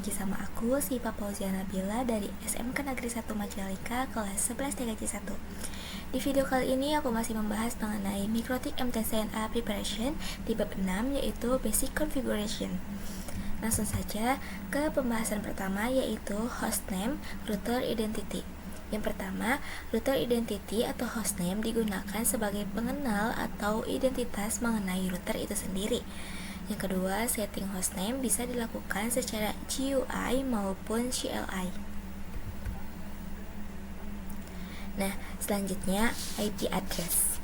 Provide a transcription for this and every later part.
lagi sama aku, Siva Fauzia Nabila dari SMK Negeri 1 Majalengka, kelas 11 TKJ 1. Di video kali ini aku masih membahas mengenai Mikrotik MTCNA Preparation di bab 6, yaitu Basic Configuration. Langsung saja ke pembahasan pertama, yaitu hostname, router identity. Yang pertama, router identity atau hostname digunakan sebagai pengenal atau identitas mengenai router itu sendiri. Yang kedua, setting hostname bisa dilakukan secara GUI maupun CLI. Nah, selanjutnya IP address.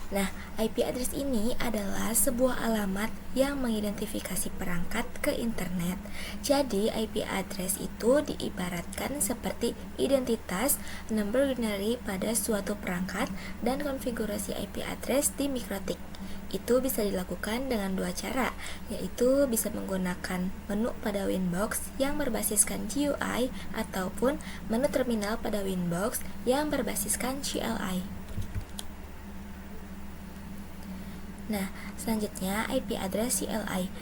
Nah, IP address ini adalah sebuah alamat yang mengidentifikasi perangkat ke internet. Jadi, IP address itu diibaratkan seperti identitas number binary pada suatu perangkat dan konfigurasi IP address di Mikrotik. Itu bisa dilakukan dengan dua cara, yaitu bisa menggunakan menu pada Winbox yang berbasiskan GUI ataupun menu terminal pada Winbox yang berbasiskan CLI. Nah, selanjutnya IP address CLI.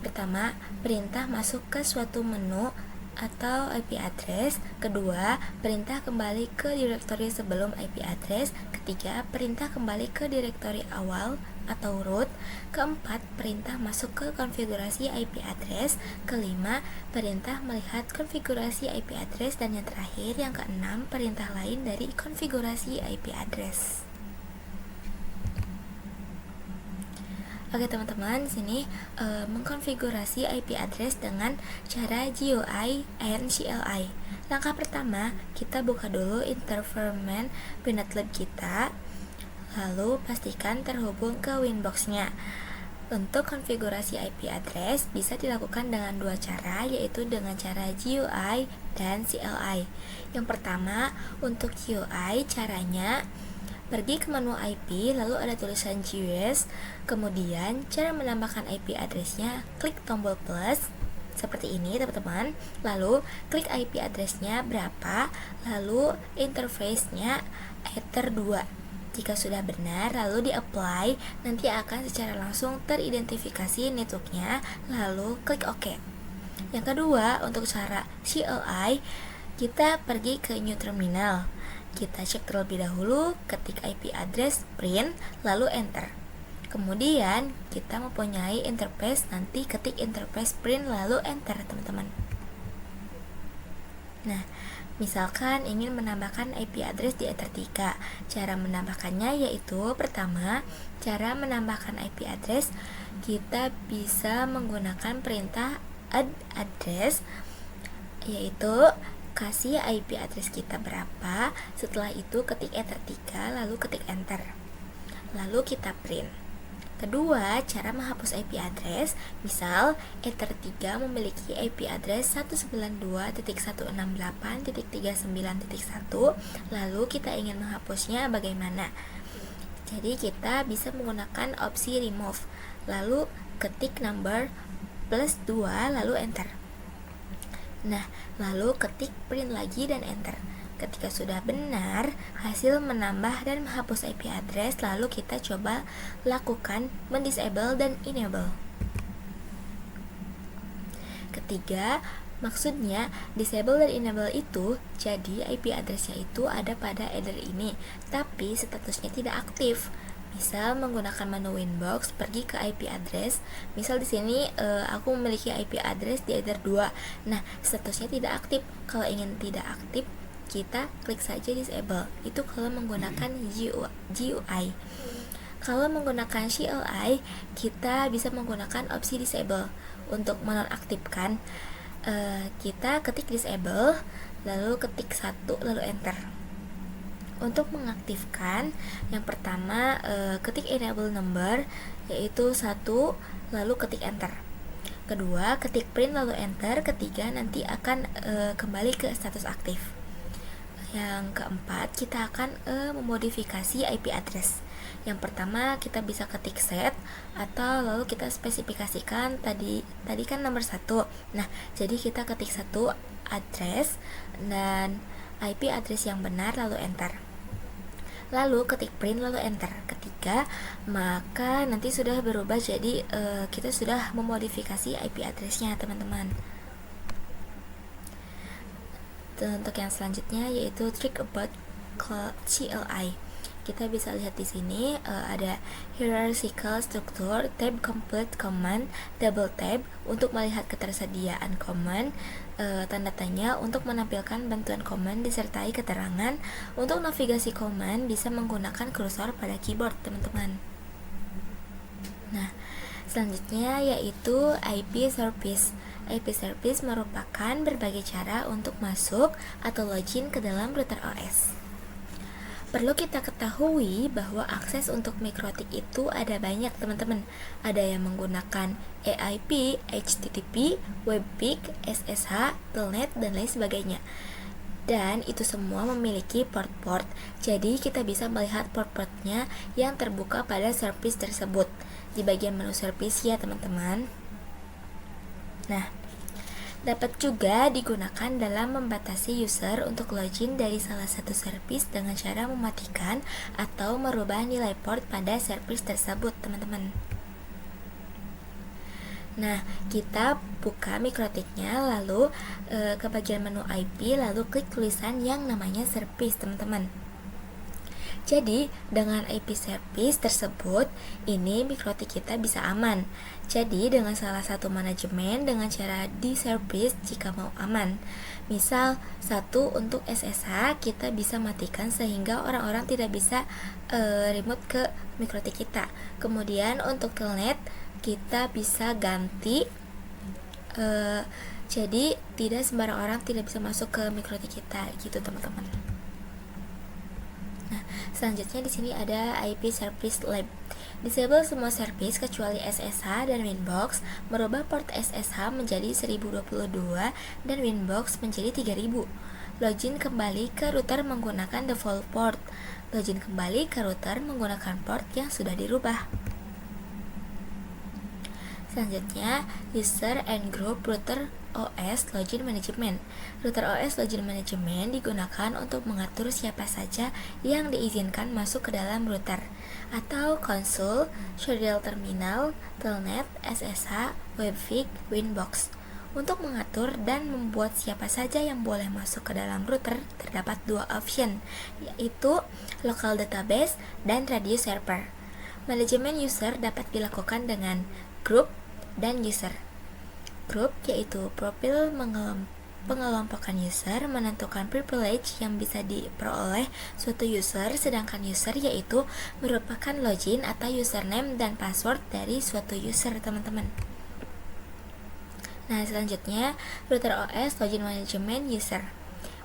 Pertama, perintah masuk ke suatu menu atau IP address. Kedua, perintah kembali ke direktori sebelum IP address. Ketiga, perintah kembali ke direktori awal atau root. Keempat, perintah masuk ke konfigurasi IP address. Kelima, perintah melihat konfigurasi IP address. Dan yang terakhir, yang keenam, perintah lain dari konfigurasi IP address. Oke teman-teman, sini mengkonfigurasi IP address dengan cara GUI and CLI. Langkah pertama, kita buka dulu environment Pinatlab kita, lalu pastikan terhubung ke Winbox-nya. Untuk konfigurasi IP address bisa dilakukan dengan dua cara, yaitu dengan cara GUI dan CLI. Yang pertama, untuk GUI caranya pergi ke menu IP, lalu ada tulisan GUIs. Kemudian cara menambahkan IP addressnya, klik tombol plus seperti ini teman-teman. Lalu klik IP addressnya berapa, lalu interface-nya ether 2. Jika sudah benar, lalu di apply, nanti akan secara langsung teridentifikasi networknya, lalu klik OK. Yang kedua, untuk cara CLI, kita pergi ke new terminal. Kita cek terlebih dahulu, ketik IP address, print, lalu enter. Kemudian kita mempunyai interface, nanti ketik interface print lalu enter teman-teman. Nah, misalkan ingin menambahkan IP address di ether 3. Cara menambahkannya yaitu pertama, cara menambahkan IP address kita bisa menggunakan perintah add address, yaitu kasih IP address kita berapa, setelah itu ketik ether 3 lalu ketik enter, lalu kita print. Kedua, cara menghapus IP address, misal ether 3 memiliki IP address 192.168.39.1, lalu kita ingin menghapusnya bagaimana? Jadi kita bisa menggunakan opsi remove, lalu ketik number plus 2 lalu enter. Nah, lalu ketik print lagi dan enter. Ketika sudah benar hasil menambah dan menghapus IP address, lalu kita coba lakukan mendisable dan enable. Ketiga, maksudnya disable dan enable itu jadi IP addressnya itu ada pada header ini, tapi statusnya tidak aktif. Misal menggunakan menu Winbox, pergi ke IP address. Misal di sini aku memiliki IP address di header 2. Nah, statusnya tidak aktif. Kalau ingin tidak aktif, kita klik saja disable. Itu kalau menggunakan GUI. Kalau menggunakan CLI, kita bisa menggunakan opsi disable. Untuk menonaktifkan, kita ketik disable, lalu ketik 1, lalu enter. Untuk mengaktifkan, yang pertama ketik enable number, yaitu 1, lalu ketik enter. Kedua, ketik print lalu enter. Ketiga, nanti akan kembali ke status aktif. Yang keempat, kita akan memodifikasi IP address. Yang pertama, kita bisa ketik set, atau lalu kita spesifikasikan tadi kan nomor 1. Nah, jadi kita ketik 1 address dan IP address yang benar lalu enter. Lalu ketik print lalu enter. Ketika maka nanti sudah berubah jadi kita sudah memodifikasi IP addressnya teman-teman. Untuk yang selanjutnya yaitu trick about CLI. Kita bisa lihat di sini ada hierarchical structure, tab complete command, double tab untuk melihat ketersediaan command, tanda tanya untuk menampilkan bantuan command disertai keterangan. Untuk navigasi command bisa menggunakan kursor pada keyboard, teman-teman. Nah, selanjutnya yaitu IP service. IP service merupakan berbagai cara untuk masuk atau login ke dalam router OS. Perlu kita ketahui bahwa akses untuk mikrotik itu ada banyak, teman-teman. Ada yang menggunakan EIP, HTTP, WebPIC, SSH, Telnet, dan lain sebagainya. Dan itu semua memiliki port-port. Jadi kita bisa melihat port-portnya yang terbuka pada service tersebut di bagian menu service ya, teman-teman. Nah, dapat juga digunakan dalam membatasi user untuk login dari salah satu service dengan cara mematikan atau merubah nilai port pada service tersebut, teman-teman. Nah, kita buka mikrotiknya, lalu ke bagian menu IP, lalu klik tulisan yang namanya service, teman-teman. Jadi, dengan IP service tersebut, ini mikrotik kita bisa aman. Jadi, dengan salah satu manajemen dengan cara di service jika mau aman. Misal, satu untuk SSH kita bisa matikan sehingga orang-orang tidak bisa remote ke mikrotik kita. Kemudian untuk telnet kita bisa ganti, jadi tidak sembarang orang tidak bisa masuk ke mikrotik kita, gitu teman-teman. Nah, selanjutnya di sini ada IP Service Lab. Disable semua service kecuali SSH dan Winbox, merubah port SSH menjadi 1022 dan Winbox menjadi 3000. Login kembali ke router menggunakan default port. Login kembali ke router menggunakan port yang sudah dirubah. Selanjutnya, User and Group Router OS Login Management. Router OS Login Management digunakan untuk mengatur siapa saja yang diizinkan masuk ke dalam router atau konsol, serial terminal, telnet, SSH, WebPIC, Winbox. Untuk mengatur dan membuat siapa saja yang boleh masuk ke dalam router terdapat dua option, yaitu local database dan radio server. Manajemen user dapat dilakukan dengan group dan user. Group yaitu profil pengelompokan user, menentukan privilege yang bisa diperoleh suatu user, sedangkan user yaitu merupakan login atau username dan password dari suatu user, teman-teman. Nah, selanjutnya router OS Login Management User.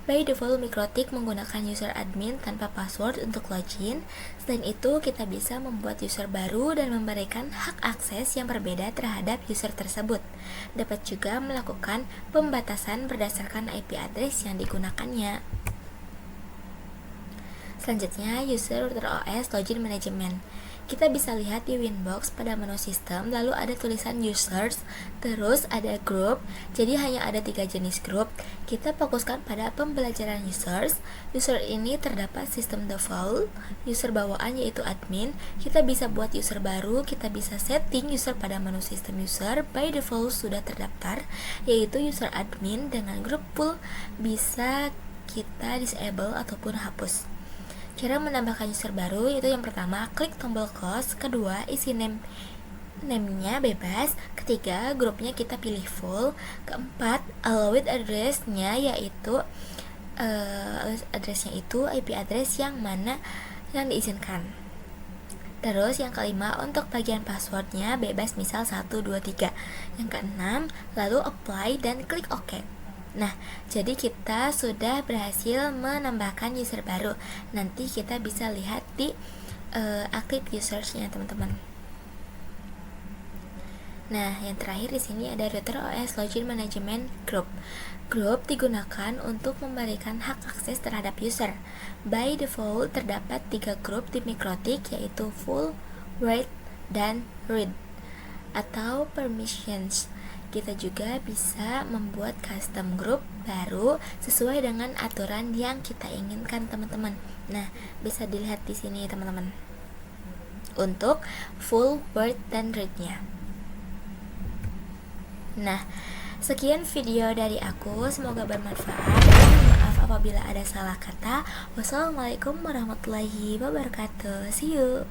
By default, mikrotik menggunakan user admin tanpa password untuk login. Selain itu, kita bisa membuat user baru dan memberikan hak akses yang berbeda terhadap user tersebut. Dapat juga melakukan pembatasan berdasarkan IP address yang digunakannya. Selanjutnya, user router OS Login Management. Kita bisa lihat di Winbox pada menu sistem, lalu ada tulisan users, terus ada group, jadi hanya ada 3 jenis grup. Kita fokuskan pada pembelajaran users. User ini terdapat sistem default, user bawaan yaitu admin. Kita bisa buat user baru, kita bisa setting user pada menu sistem user, by default sudah terdaftar, yaitu user admin dengan grup pool, bisa kita disable ataupun hapus. Cara menambahkan user baru yaitu yang pertama, klik tombol close, kedua, isi name-nya bebas, ketiga, grupnya kita pilih full, keempat, allowed address-nya yaitu address-nya itu IP address yang mana yang diizinkan. Terus yang kelima, untuk bagian passwordnya bebas, misal 1, 2, 3. Yang keenam, lalu apply dan klik OK. Nah, jadi kita sudah berhasil menambahkan user baru. Nanti kita bisa lihat di active users-nya, teman-teman. Nah, yang terakhir di sini ada router OS Login Management Group. Group digunakan untuk memberikan hak akses terhadap user. By default terdapat 3 grup di mikrotik, yaitu full, write, dan read atau permissions. Kita juga bisa membuat custom group baru sesuai dengan aturan yang kita inginkan, teman-teman. Nah, bisa dilihat di sini, teman-teman. Untuk full, word, dan read-nya. Nah, Sekian video dari aku, semoga bermanfaat. Mohon maaf apabila ada salah kata. Wassalamualaikum warahmatullahi wabarakatuh. See you.